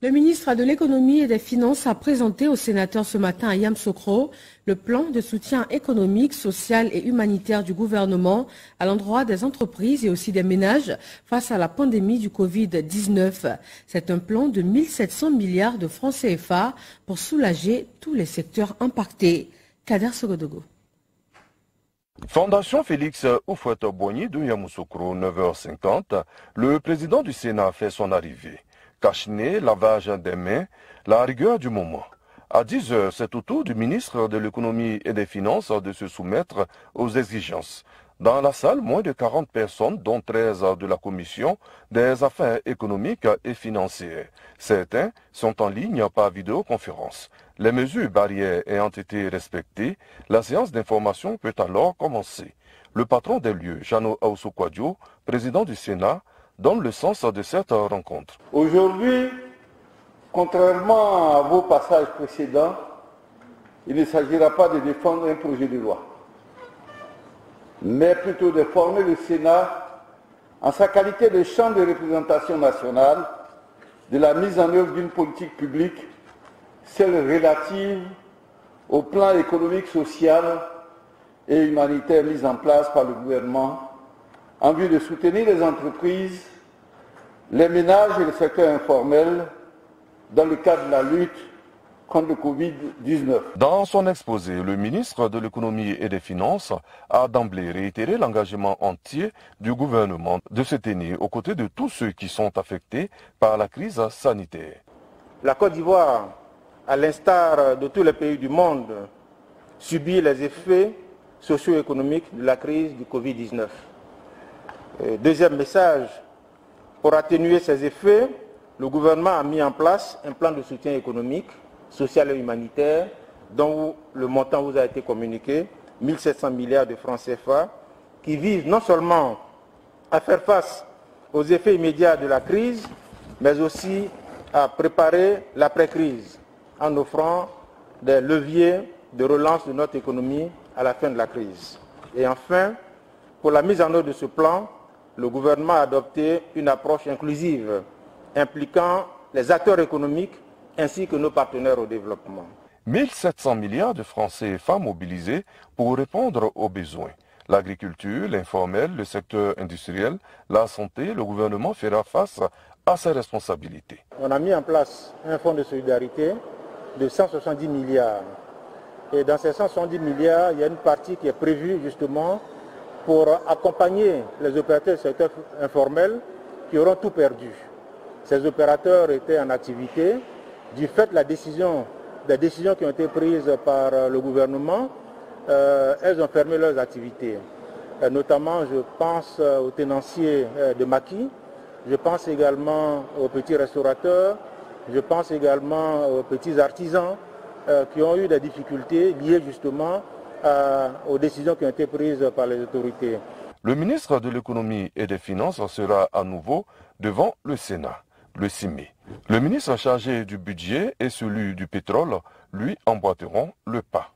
Le ministre de l'Économie et des Finances a présenté aux sénateurs ce matin à Yamoussoukro le plan de soutien économique, social et humanitaire du gouvernement à l'endroit des entreprises et aussi des ménages face à la pandémie du Covid-19. C'est un plan de 1700 milliards de francs CFA pour soulager tous les secteurs impactés. Kader Sogodogo. Fondation Félix Houphouët-Boigny de Yamoussoukro, 9h50, le président du Sénat a fait son arrivée. Cache-nez, lavage des mains, la rigueur du moment. À 10h, c'est au tour du ministre de l'Économie et des Finances de se soumettre aux exigences. Dans la salle, moins de 40 personnes, dont 13 de la Commission des affaires économiques et financières. Certains sont en ligne par vidéoconférence. Les mesures barrières ayant été respectées, la séance d'information peut alors commencer. Le patron des lieux, Jano Aoussou-Kouadio, président du Sénat, donne le sens de cette rencontre. Aujourd'hui, contrairement à vos passages précédents, il ne s'agira pas de défendre un projet de loi, mais plutôt de former le Sénat en sa qualité de champ de représentation nationale de la mise en œuvre d'une politique publique, celle relative au plan économique, social et humanitaire mis en place par le gouvernement en vue de soutenir les entreprises, les ménages et le secteur informel dans le cadre de la lutte contre le Covid-19. Dans son exposé, le ministre de l'Économie et des Finances a d'emblée réitéré l'engagement entier du gouvernement de se tenir aux côtés de tous ceux qui sont affectés par la crise sanitaire. La Côte d'Ivoire, à l'instar de tous les pays du monde, subit les effets socio-économiques de la crise du Covid-19. Deuxième message, pour atténuer ces effets, le gouvernement a mis en place un plan de soutien économique, social et humanitaire, dont le montant vous a été communiqué, 1700 milliards de francs CFA, qui vise non seulement à faire face aux effets immédiats de la crise, mais aussi à préparer l'après-crise, en offrant des leviers de relance de notre économie à la fin de la crise. Et enfin, pour la mise en œuvre de ce plan, le gouvernement a adopté une approche inclusive impliquant les acteurs économiques ainsi que nos partenaires au développement. 1700 milliards de francs CFA mobilisés pour répondre aux besoins. L'agriculture, l'informel, le secteur industriel, la santé, le gouvernement fera face à ses responsabilités. On a mis en place un fonds de solidarité de 170 milliards. Et dans ces 170 milliards, il y a une partie qui est prévue justement pour accompagner les opérateurs du secteur informel qui auront tout perdu. Ces opérateurs étaient en activité. Du fait des décisions qui ont été prises par le gouvernement, elles ont fermé leurs activités. Notamment, je pense aux tenanciers de maquis, je pense également aux petits restaurateurs, je pense également aux petits artisans qui ont eu des difficultés liées justement aux décisions qui ont été prises par les autorités. Le ministre de l'Économie et des Finances sera à nouveau devant le Sénat le 6 mai. Le ministre chargé du budget et celui du pétrole lui emboîteront le pas.